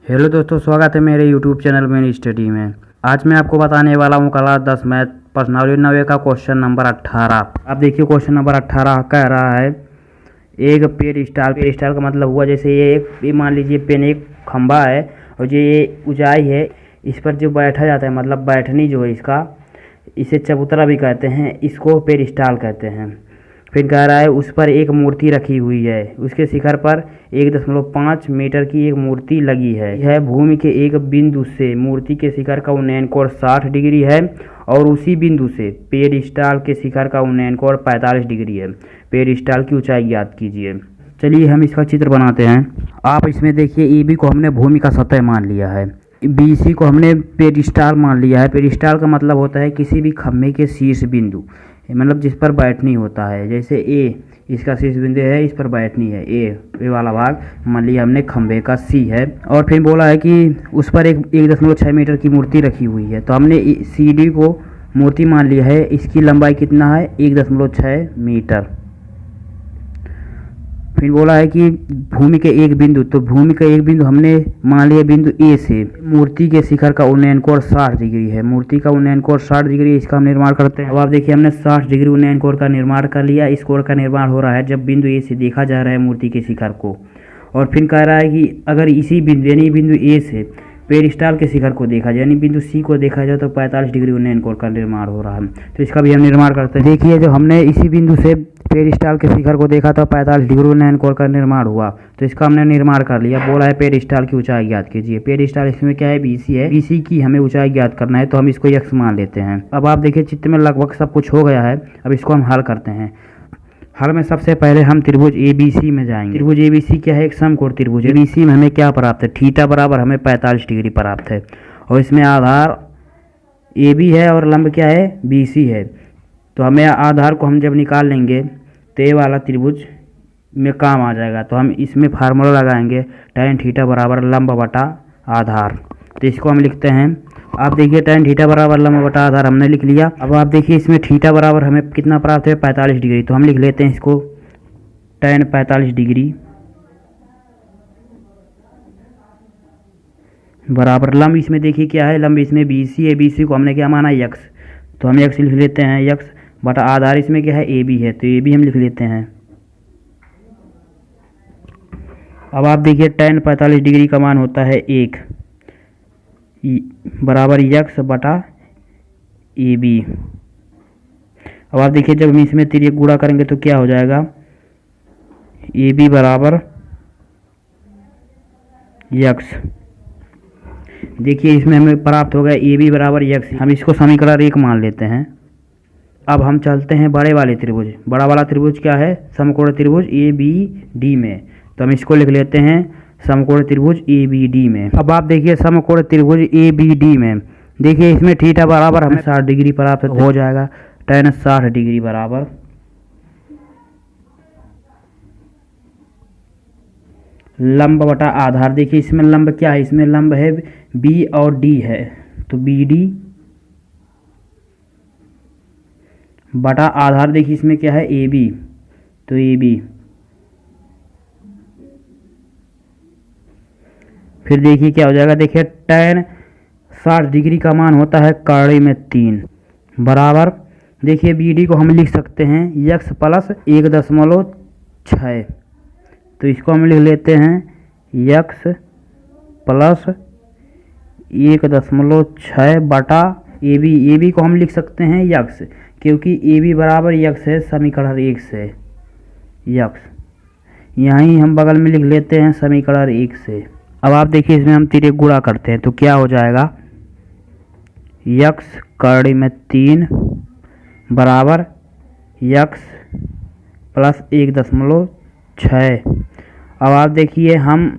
Hello दोस्तों, स्वागत है मेरे यूट्यूब चैनल में स्टडी में। आज मैं आपको बताने वाला हूँ क्लास 10 मैथ पर्सनल 90 का क्वेश्चन नंबर 18। अब देखिए क्वेश्चन नंबर 18 कह रहा है एक पेड़ स्टाल का मतलब हुआ जैसे ये मान लीजिए पेन एक खंबा है और ये ऊंचाई है। इस पर जो बैठा जाता है मतलब बैठनी जो है इसका, इसे चबूतरा भी कहते हैं, इसको पेड़ स्टाल कहते हैं। फिर कह रहा है उस पर एक मूर्ति रखी हुई है, उसके शिखर पर 1.5 मीटर की एक मूर्ति लगी है। यह भूमि के एक बिंदु से मूर्ति के शिखर का उन्नयन कोण 60 डिग्री है और उसी बिंदु से पेड़ स्टाल के शिखर का उन्नयन कोण 45 डिग्री है। पेड़ स्टाल की ऊंचाई ज्ञात कीजिए। चलिए हम इसका चित्र बनाते हैं। आप इसमें देखिए ए बी को हमने भूमि का सतह मान लिया है, बी सी को हमने पेडिस्टाल मान लिया है। पेडिस्टाल का मतलब होता है किसी भी खम्भे के शीर्ष बिंदु, मतलब जिस पर बैठनी होता है। जैसे ए इसका शीर्ष बिंदु है, इस पर बैठनी है, ए वाला भाग मान लिया हमने खम्भे का सी है। और फिर बोला है कि उस पर 1.6 मीटर की मूर्ति रखी हुई है, तो हमने सी डी को मूर्ति मान लिया है। इसकी लंबाई कितना है 1.6 मीटर। फिर बोला है कि भूमि के एक बिंदु, तो भूमि का एक बिंदु हमने मान लिया बिंदु ए से मूर्ति के शिखर का उन्नयन कोण 60 डिग्री है। मूर्ति का उन्नयन कोण 60 डिग्री, इसका हम निर्माण करते हैं। अब आप देखिए हमने 60 डिग्री उन्नयन कोण का निर्माण कर लिया। इस कोण का निर्माण हो रहा है जब बिंदु ए से देखा जा रहा है मूर्ति के शिखर को। और फिर कह रहा है कि अगर इसी बिंदु यानी बिंदु ए से पेरिस्टाल के शिखर को देखा जाए यानी बिंदु सी को देखा जाए तो 45 डिग्री उन्नयन कोण का निर्माण हो रहा है। तो इसका भी हम निर्माण करते हैं। देखिए जो हमने इसी बिंदु से पेरिस्टाल के शिखर को देखा तो 45 डिग्री उन्नयन कोण का निर्माण हुआ, तो इसका हमने निर्माण कर लिया। बोला है पेरिस्टाल की ऊंचाई ज्ञात कीजिए। पेरिस्टाल इसमें क्या है, बीसी है, बीसी की हमें ऊंचाई ज्ञात करना है, तो हम इसको x मान लेते हैं। अब आप देखिए चित्र में लगभग सब कुछ हो गया है। अब इसको हम हल करते हैं। हल में सबसे पहले हम त्रिभुज ABC में जाएंगे। त्रिभुज ABC क्या है, एक समकोण त्रिभुज। ABC में हमें क्या प्राप्त है, थीटा बराबर हमें 45 डिग्री प्राप्त है। और इसमें आधार AB है और लंब क्या है, BC है। तो हमें आधार को हम जब निकाल लेंगे तो ये वाला त्रिभुज में काम आ जाएगा। तो हम इसमें फार्मूला लगाएंगे tan थीटा बराबर लंब बटा आधार। तो इसको हम लिखते हैं। आप देखिए tan थीटा बराबर लंब बटा आधार हमने लिख लिया। अब आप देखिए इसमें थीटा बराबर हमें कितना प्राप्त है, 45 डिग्री। तो हम लिख लेते हैं इसको tan 45 डिग्री बराबर लंब इसमें देखिए क्या है, लंब इसमें BC है, BC को हमने क्या माना x, तो हम x लिख लेते हैं, x बटा आधार इसमें क्या है AB है, तो AB हम लिख लेते हैं। अब आप देखिए tan 45 डिग्री का मान होता है 1 बराबर x बटा AB। अब आप देखिए जब हम इसमें तिर्यक गुणा करेंगे तो क्या हो जाएगा, AB बराबर x। देखिए इसमें हमें प्राप्त हो गया AB बराबर x। हम इसको समीकरण 1 मान लेते हैं। अब हम चलते हैं बड़े वाले त्रिभुज। बड़ा वाला त्रिभुज क्या है, समकोण त्रिभुज ABD में। तो हम इसको लिख लेते हैं समकोण त्रिभुज ABD में। अब आप देखिए समकोण त्रिभुज ABD में देखिए इसमें थीटा बराबर हमें 60 डिग्री प्राप्त हो जाएगा। tan 60 डिग्री बराबर लंब बटा आधार। देखिए इसमें लंब क्या है, इसमें लंब है B और D है, तो BD बटा आधार। देखिए इसमें क्या है AB, तो AB। फिर देखिए क्या हो जाएगा, देखिए tan 60 डिग्री का मान होता है कड़ी में 3 बराबर। देखिए BD को हम लिख सकते हैं x प्लस 1.6, तो इसको हम लिख लेते हैं x प्लस 1.6 बटा AB। AB को हम लिख सकते हैं x, क्योंकि AB बराबर x है समीकरण 1 से x। यहीं हम बगल में लिख लेते हैं समीकरण 1 से। अब आप देखिए इसमें हम तिर्यक गुणा करते हैं तो क्या हो जाएगा, x कड़ी में 3 बराबर x प्लस 1.6। अब आप देखिए हम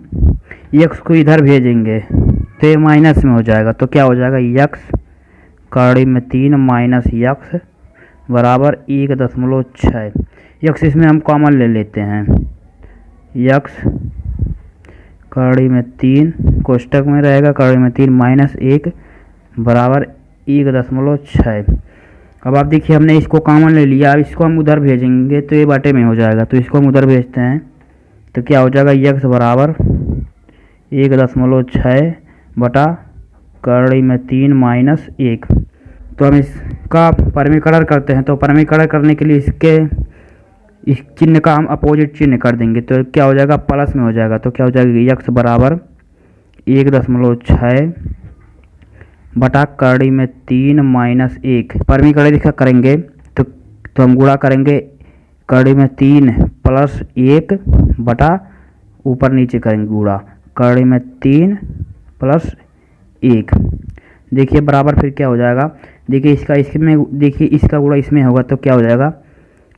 x को इधर भेजेंगे तो ये माइनस में हो जाएगा, तो क्या हो जाएगा x कड़ी में 3 माइनस x बराबर 1.6। x इसमें हम कॉमन ले लेते हैं, x कड़ी में 3 कोष्टक में रहेगा, कड़ी में 3 माइनस 1 बराबर 1.6। अब आप देखिए हमने इसको कॉमन ले लिया। अब इसको हम उधर भेजेंगे तो ये बाटे में हो जाएगा, तो इसको हम उधर भेजते हैं तो क्या हो जाएगा x बराबर 1.6 बटा करड़ी में 3 माइनस 1। तो हम इसका परमीकरण करते हैं। तो परमीकरण करने के लिए इस चिन्ह का हम अपोजिट चिन्ह कर देंगे। तो क्या हो जाएगा, प्लस में हो जाएगा। तो क्या हो जाएगा, x बराबर 1.6 बटा करड़ी में 3 माइनस 1। परमीकरण इसका करेंगे तो हम गुणा करेंगे करड़ी में 3 प्लस 1 बटा ऊपर नीचे करेंगे गुणा करड़ी में 3 प्लस 1। देखिए बराबर फिर क्या हो जाएगा, देखिए इसका गुणा इसमें होगा तो क्या हो जाएगा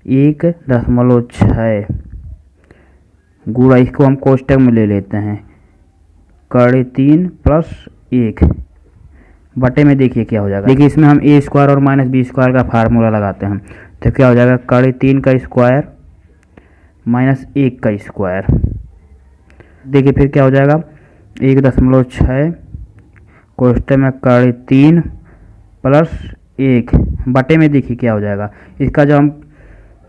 1.6 गुणा, इसको हम कोष्टक में ले लेते हैं करड़ी 3 प्लस 1 बटे में देखिए क्या हो जाएगा। देखिए इसमें हम a स्क्वायर और माइनस बी स्क्वायर का फार्मूला लगाते हैं। तो क्या हो जाएगा, करड़ी 3 का स्क्वायर माइनस 1 का स्क्वायर। देखिए फिर क्या हो जाएगा 1.6 कोष्टक में करड़ी 3 प्लस 1 बटे में देखिए क्या हो जाएगा।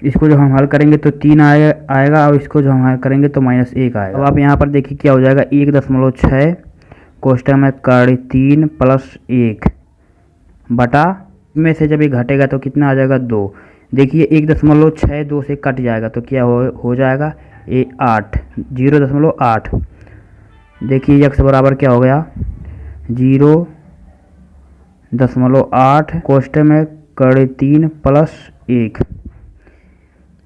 इसको जो हम हल करेंगे तो 3 आएगा और इसको जो हम हल करेंगे तो माइनस 1 आएगा। अब आप यहाँ पर देखिए क्या हो जाएगा 1.6 कोष्टक में करड़ी 3 प्लस 1 बटा में से जब ये घटेगा तो कितना आ जाएगा 2। देखिए 1.6 2 से कट जाएगा तो क्या हो जाएगा 8 0.8। देखिए x बराबर क्या हो गया 0.8 कोष्टक में करड़ी 3 प्लस 1।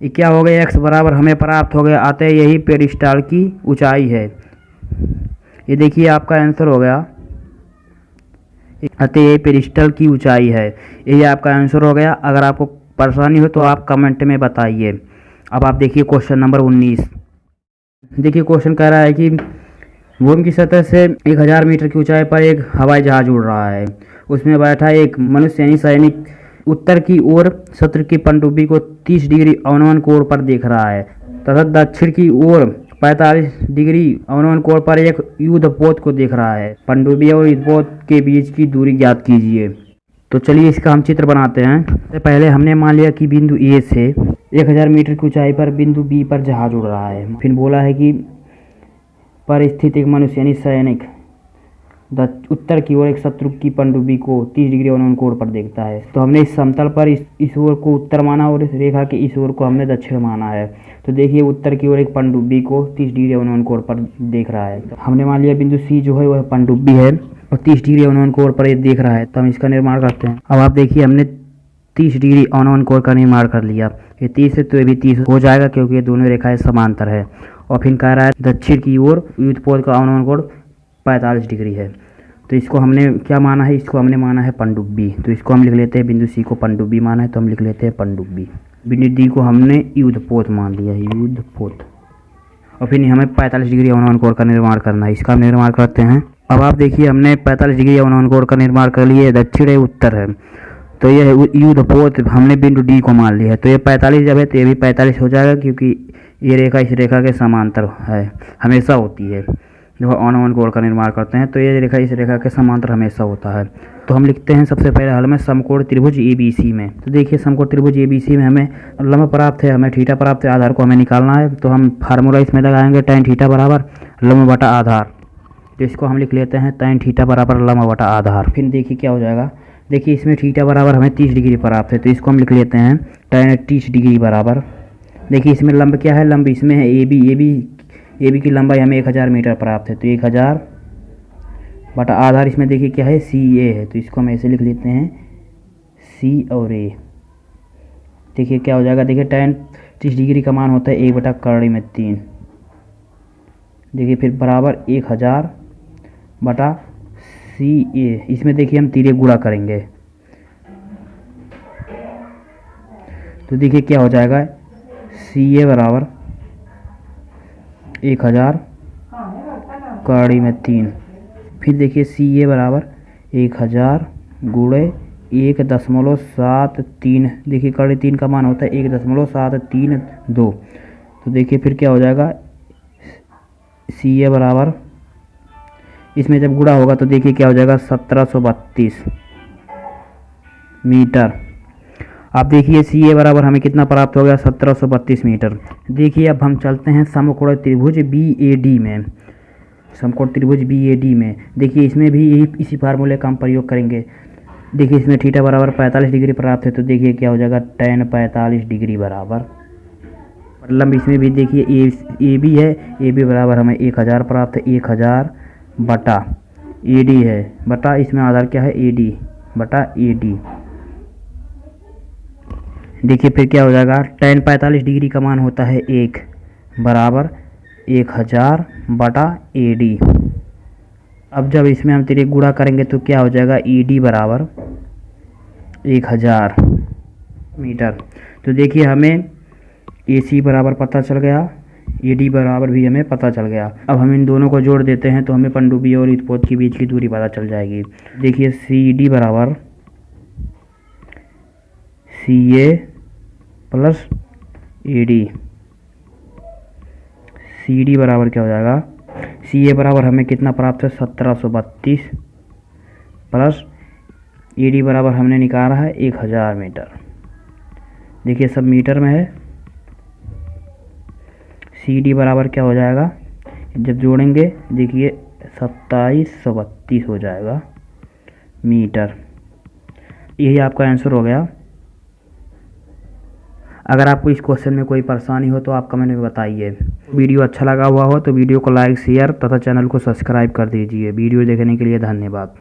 ये क्या हो गया, x बराबर हमें प्राप्त हो गया। अतः यही पेरिस्टाल की ऊंचाई है। ये देखिए आपका आंसर हो गया, अतः ये पेरिस्टल की ऊंचाई है। यही आपका आंसर हो गया। अगर आपको परेशानी हो तो आप कमेंट में बताइए। अब आप देखिए क्वेश्चन नंबर 19। देखिए क्वेश्चन कह रहा है कि भूमि की सतह से 1000 मीटर की ऊंचाई पर एक हवाई जहाज उड़ रहा है। उसमें बैठा एक मनुष्य यानी सैनिक उत्तर की ओर शत्रु की पनडुब्बी को 30 डिग्री अवनमन कोण पर देख रहा है तथा दक्षिण की ओर 45 डिग्री अवनमन कोण पर एक युद्धपोत को देख रहा है। पनडुब्बी और युद्धपोत के बीच की दूरी ज्ञात कीजिए। तो चलिए इसका हम चित्र बनाते हैं। तो पहले हमने मान लिया कि बिंदु ए से 1000 मीटर की ऊंचाई पर बिंदु बी पर जहाज उड़ रहा है। फिर बोला है कि पर स्थित एक मनुष्य यानी सैनिक उत्तर की ओर एक शत्रु की पनडुब्बी को 30 डिग्री अवनमन कोण पर देखता है। तो हमने इस समतल पर इस ओर को उत्तर माना और इस रेखा के इस ओर को हमने दक्षिण माना है। तो देखिए उत्तर की ओर एक पनडुब्बी को 30 डिग्री अवनमन कोण पर देख रहा है। तो हमने मान लिया बिंदु सी जो है वह पनडुब्बी है और 30 डिग्री अवनमन कोण पर ये देख रहा है। तो हम इसका निर्माण करते हैं। अब आप देखिए हमने 30 डिग्री अवनमन कोण का निर्माण कर लिया। ये 30 है तो ये भी 30 हो जाएगा क्योंकि ये दोनों रेखाएं समांतर है। और फिर कह रहा है दक्षिण की ओर युद्धपोत का अवनमन कोण 45 डिग्री है। तो इसको हमने क्या माना है, इसको हमने माना है पनडुब्बी। तो इसको हम लिख लेते हैं, बिंदु सी को पनडुब्बी माना है तो हम लिख लेते हैं पनडुब्बी। बिंदु डी को हमने युद्धपोत मान लिया है, युद्धपोत। और फिर हमें 45 डिग्री अवनमन कोण का निर्माण करना है। इसका हम निर्माण करते हैं। अब आप देखिए हमने 45 डिग्री अवनमन कोण का निर्माण कर लिया है। दक्षिण है उत्तर है तो यह युद्धपोत हमने बिंदु डी को मान लिया है। तो ये 45 जब है तो ये भी 45 हो जाएगा क्योंकि ये रेखा इस रेखा के समांतर है, हमेशा होती है जब अवनमन कोण का निर्माण करते हैं। तो ये रेखा इस रेखा के समांतर हमेशा होता है। तो हम लिखते हैं सबसे पहले हल में समकोण त्रिभुज ABC में। तो देखिए समकोण त्रिभुज ABC में हमें लंब प्राप्त है, हमें थीटा प्राप्त है, आधार को हमें निकालना है। तो हम फार्मूला इसमें लगाएंगे tan थीटा बराबर लंब बटा आधार। तो इसको हम लिख लेते हैं tan थीटा बराबर लंब बटा आधार। फिर देखिए क्या हो जाएगा, देखिए इसमें थीटा बराबर हमें 30 डिग्री प्राप्त है। तो इसको हम लिख लेते हैं tan 30 डिग्री बराबर। देखिए इसमें लंब क्या है, लंब इसमें है AB की लंबाई हमें 1000 मीटर प्राप्त है। तो 1000 बटा आधार इसमें देखिए क्या है CA है। तो इसको हम ऐसे लिख लेते हैं C और A। देखिए क्या हो जाएगा, देखिए tan 30 डिग्री का मान होता है 1 बटा करड़ी में 3। देखिए फिर बराबर 1000 बटा CA। इसमें देखिए हम तिरे गुणा करेंगे तो देखिए क्या हो जाएगा CA बराबर 1000 करड़ी में 3। फिर देखिए CA बराबर 1000 गुणे 1.73। देखिए करड़ी 3 का मान होता है 1.732। तो देखिए फिर क्या हो जाएगा CA बराबर इसमें जब गुणा होगा तो देखिए क्या हो जाएगा 1732 मीटर। आप देखिए CA बराबर हमें कितना प्राप्त हो गया 1732 मीटर। देखिए अब हम चलते हैं समकोण त्रिभुज BAD में। समकोण त्रिभुज BAD में देखिए इसमें भी यही इसी फार्मूले का हम प्रयोग करेंगे। देखिए इसमें थीटा बराबर 45 डिग्री प्राप्त है, तो देखिए क्या हो जाएगा tan 45 डिग्री बराबर, मतलब इसमें भी देखिए ए बी है, ए बी बराबर हमें 1000 प्राप्त है, 1000 बटा AD है बटा इसमें आधार क्या है AD बटा AD। देखिए फिर क्या हो जाएगा, tan 45 डिग्री का मान होता है 1 बराबर 1000 बटा AD। अब जब इसमें हम तिरक गुणा करेंगे तो क्या हो जाएगा, ED बराबर 1000 मीटर। तो देखिए हमें AC बराबर पता चल गया, AD बराबर भी हमें पता चल गया। अब हम इन दोनों को जोड़ देते हैं तो हमें पनडुब्बी और ईथपोत के बीच की दूरी पता चल जाएगी। देखिए CD बराबर CA प्लस AD। CD बराबर क्या हो जाएगा, CA बराबर हमें कितना प्राप्त है 1732 प्लस AD बराबर हमने निकाला है 1000 मीटर। देखिए सब मीटर में है। CD बराबर क्या हो जाएगा, जब जोड़ेंगे देखिए 2732 हो जाएगा मीटर। यही आपका आंसर हो गया। अगर आपको इस क्वेश्चन में कोई परेशानी हो तो आप कमेंट में बताइए। वीडियो अच्छा लगा हुआ हो तो वीडियो को लाइक शेयर तथा चैनल को सब्सक्राइब कर दीजिए। वीडियो देखने के लिए धन्यवाद।